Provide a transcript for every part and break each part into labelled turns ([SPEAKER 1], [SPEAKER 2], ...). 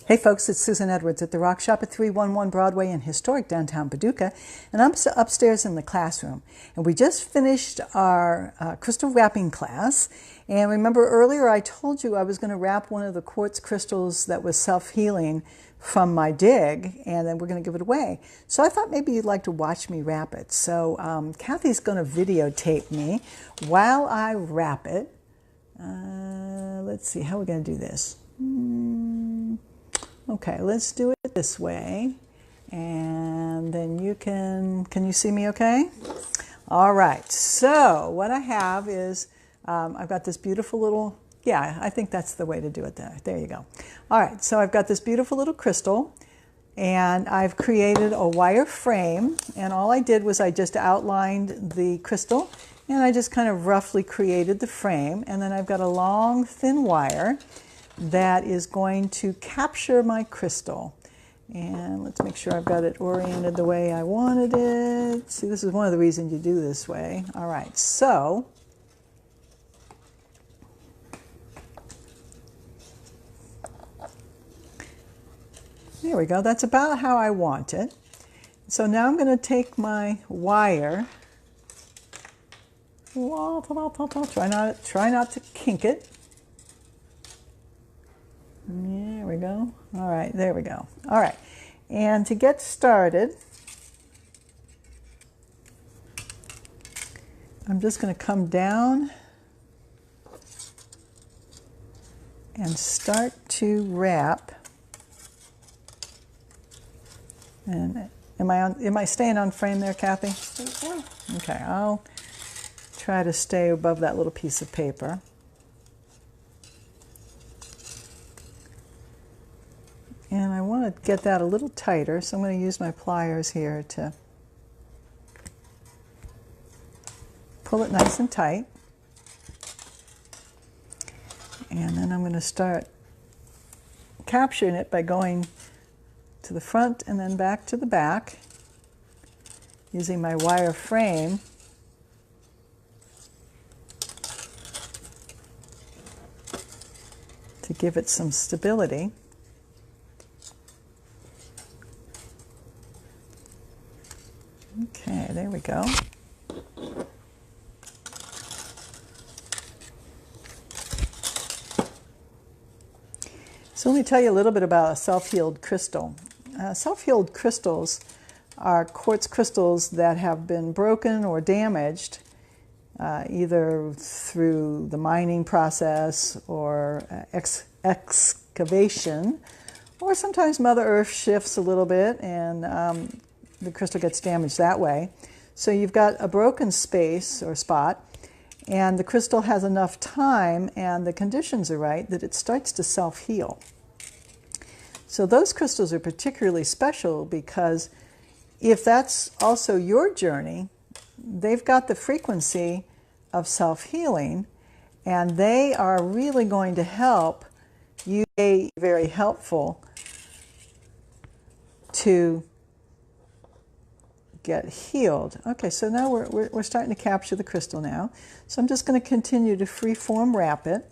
[SPEAKER 1] Hey folks, it's Susan Edwards at the Rock Shop at 311 Broadway in historic downtown Paducah, and I'm upstairs in the classroom. And we just finished our crystal wrapping class. And remember earlier I told you I was going to wrap one of the quartz crystals that was self-healing from my dig, and then we're going to give it away. So I thought maybe you'd like to watch me wrap it. So Kathy's going to videotape me while I wrap it. Let's see, how are we going to do this? Okay, let's do it this way, and then you can you see me okay? All right, so what I have is, I've got this beautiful little, yeah, I think that's the way to do it there. There you go. All right, so I've got this beautiful little crystal, and I've created a wire frame, and all I did was I just outlined the crystal, and I just kind of roughly created the frame, and then I've got a long, thin wire that is going to capture my crystal. And let's make sure I've got it oriented the way I wanted it. See, this is one of the reasons you do this way. All right, so there we go. That's about how I want it. So now I'm going to take my wire. Try not to kink it. There we go. All right, there we go. All right, and to get started, I'm just going to come down and start to wrap. And am I staying on frame there, Kathy? Okay, I'll try to stay above that little piece of paper. And I want to get that a little tighter, so I'm going to use my pliers here to pull it nice and tight. And then I'm going to start capturing it by going to the front and then back to the back, using my wire frame to give it some stability. Okay, there we go. So let me tell you a little bit about a self-healed crystal. Self-healed crystals are quartz crystals that have been broken or damaged, either through the mining process or excavation, or sometimes Mother Earth shifts a little bit and the crystal gets damaged that way. So you've got a broken space or spot, and the crystal has enough time and the conditions are right that it starts to self-heal. So those crystals are particularly special because if that's also your journey, they've got the frequency of self-healing, and they are really going to help you, very helpful to get healed. Okay, so now we're starting to capture the crystal now. So I'm just going to continue to freeform wrap it.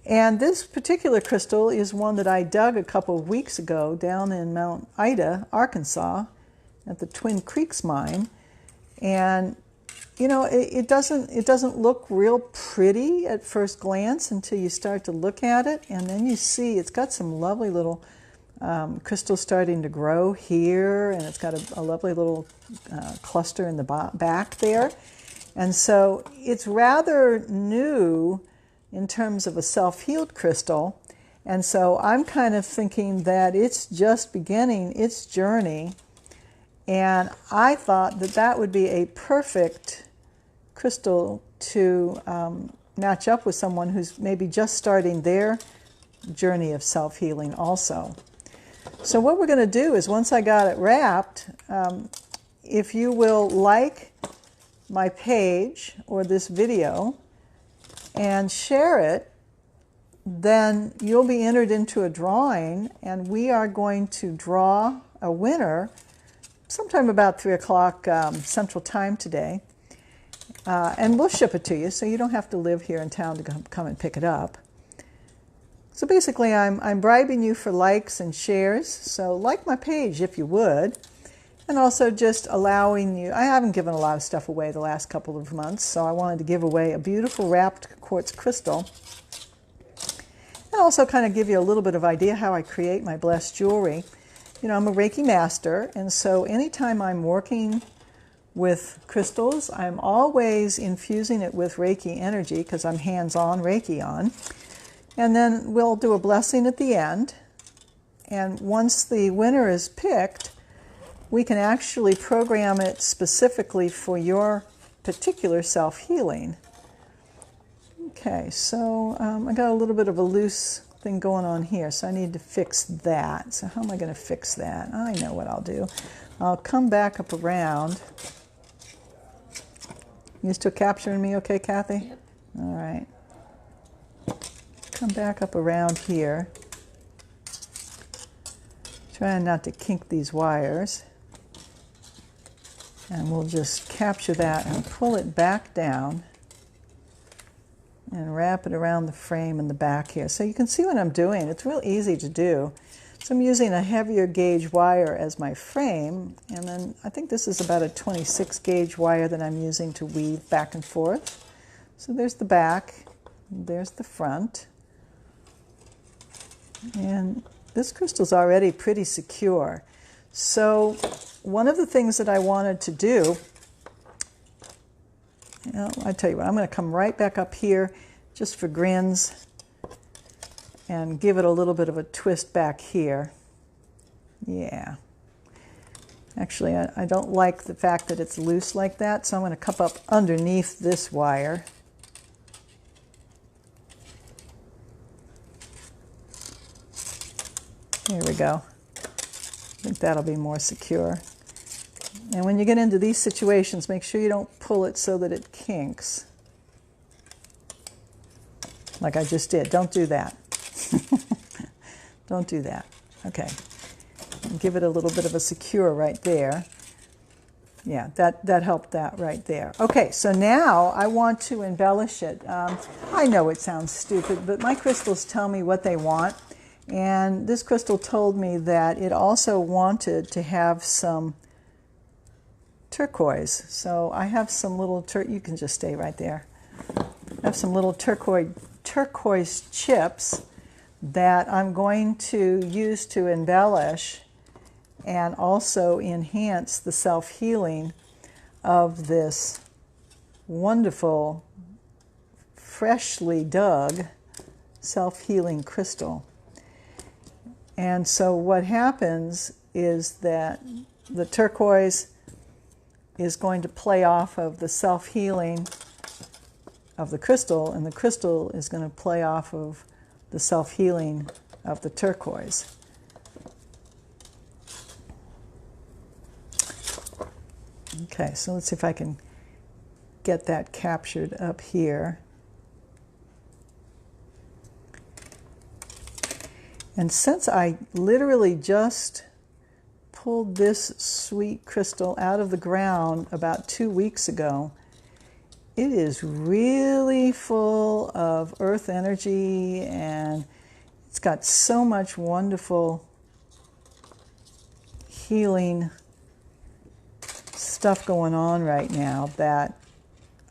[SPEAKER 1] And this particular crystal is one that I dug a couple of weeks ago down in Mount Ida, Arkansas, at the Twin Creeks mine. And you know, it doesn't look real pretty at first glance until you start to look at it, and then you see it's got some lovely little crystals starting to grow here, and it's got a lovely little cluster in the back there. And so it's rather new in terms of a self-healed crystal, and so I'm kind of thinking that it's just beginning its journey, and I thought that that would be a perfect crystal to match up with someone who's maybe just starting their journey of self-healing also. So what we're going to do is, once I got it wrapped, if you will like my page or this video and share it, then you'll be entered into a drawing, and we are going to draw a winner sometime about 3 o'clock Central Time today. And we'll ship it to you, so you don't have to live here in town to come and pick it up. So basically I'm bribing you for likes and shares. So like my page if you would. And also just allowing you, I haven't given a lot of stuff away the last couple of months, so I wanted to give away a beautiful wrapped quartz crystal. And also kind of give you a little bit of idea how I create my blessed jewelry. You know, I'm a Reiki Master, and so anytime I'm working with crystals, I'm always infusing it with Reiki energy because I'm hands-on Reiki on. And then we'll do a blessing at the end. And once the winner is picked, we can actually program it specifically for your particular self-healing. Okay, so I got a little bit of a loose thing going on here, so I need to fix that. So how am I going to fix that? I know what I'll do. I'll come back up around. You still capturing me okay, Kathy?
[SPEAKER 2] Yep.
[SPEAKER 1] All right. Come back up around here. Trying not to kink these wires. And we'll just capture that and pull it back down and wrap it around the frame in the back here. So you can see what I'm doing. It's real easy to do. So I'm using a heavier gauge wire as my frame, and then I think this is about a 26 gauge wire that I'm using to weave back and forth. So there's the back, there's the front, and this crystal's already pretty secure. So one of the things that I wanted to do, you know, I tell you what, I'm going to come right back up here just for grins and give it a little bit of a twist back here. Yeah. Actually, I don't like the fact that it's loose like that, so I'm going to come up underneath this wire. There we go. I think that'll be more secure. And when you get into these situations, make sure you don't pull it so that it kinks. Like I just did. Don't do that. Don't do that. Okay. And give it a little bit of a secure right there. Yeah, that helped that right there. Okay, so now I want to embellish it. I know it sounds stupid, but my crystals tell me what they want. And this crystal told me that it also wanted to have some turquoise. So I have some little, you can just stay right there. I have some little turquoise chips that I'm going to use to embellish and also enhance the self-healing of this wonderful, freshly dug self-healing crystal. And so what happens is that the turquoise is going to play off of the self-healing of the crystal, and the crystal is going to play off of the self-healing of the turquoise. Okay, so let's see if I can get that captured up here. And since I literally just pulled this sweet crystal out of the ground about 2 weeks ago, it is really full of earth energy, and it's got so much wonderful healing stuff going on right now that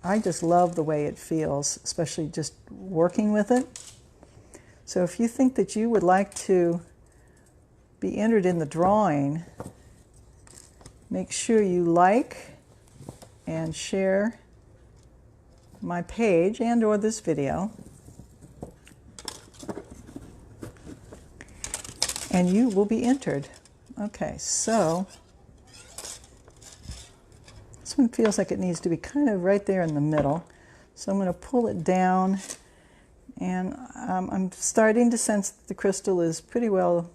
[SPEAKER 1] I just love the way it feels, especially just working with it. So if you think that you would like to be entered in the drawing, make sure you like and share my page and or this video, and you will be entered. Okay, so this one feels like it needs to be kind of right there in the middle. So I'm going to pull it down, and I'm starting to sense that the crystal is pretty well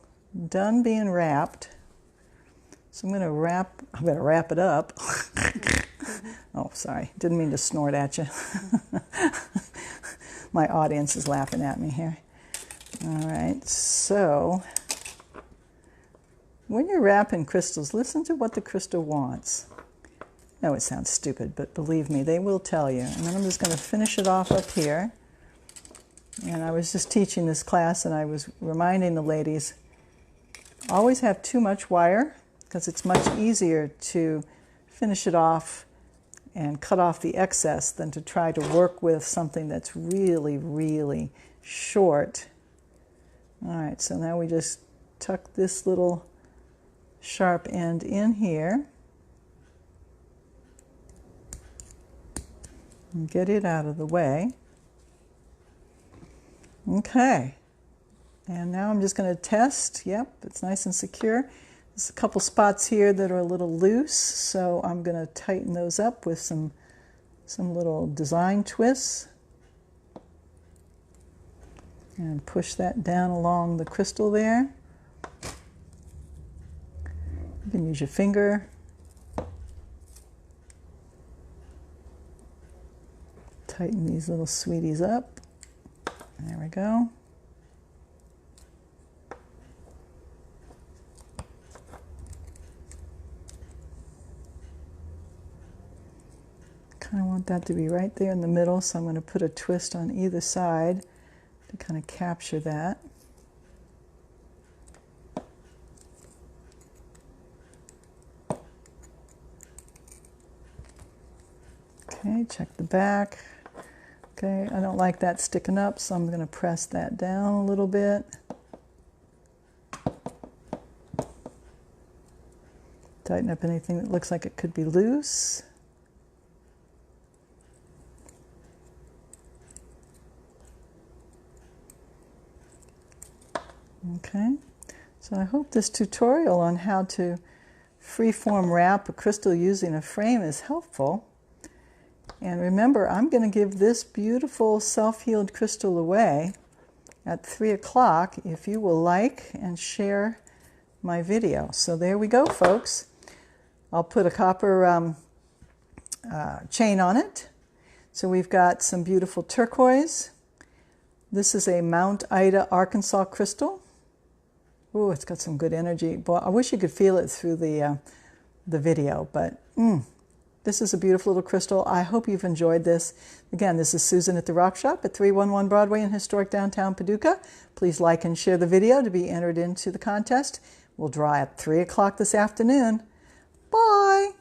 [SPEAKER 1] done being wrapped. So I'm going to wrap it up. Oh, sorry. Didn't mean to snort at you. My audience is laughing at me here. All right, so when you're wrapping crystals, listen to what the crystal wants. I know it sounds stupid, but believe me, they will tell you. And then I'm just going to finish it off up here. And I was just teaching this class and I was reminding the ladies, always have too much wire because it's much easier to finish it off and cut off the excess than to try to work with something that's really, really short. All right, so now we just tuck this little sharp end in here and get it out of the way. Okay, and now I'm just going to test. Yep, it's nice and secure. There's a couple spots here that are a little loose, so I'm going to tighten those up with some little design twists and push that down along the crystal there. You can use your finger. Tighten these little sweeties up. There we go. Kind of want that to be right there in the middle, so I'm going to put a twist on either side to kind of capture that. Okay, check the back. Okay, I don't like that sticking up, so I'm going to press that down a little bit. Tighten up anything that looks like it could be loose. Okay, so I hope this tutorial on how to freeform wrap a crystal using a frame is helpful. And remember, I'm going to give this beautiful self-healed crystal away at 3 o'clock if you will like and share my video. So there we go, folks. I'll put a copper chain on it. So we've got some beautiful turquoise. This is a Mount Ida, Arkansas crystal. Ooh, it's got some good energy. Boy, I wish you could feel it through the video, but this is a beautiful little crystal. I hope you've enjoyed this. Again, this is Susan at the Rock Shop at 311 Broadway in historic downtown Paducah. Please like and share the video to be entered into the contest. We'll draw at 3 o'clock this afternoon. Bye!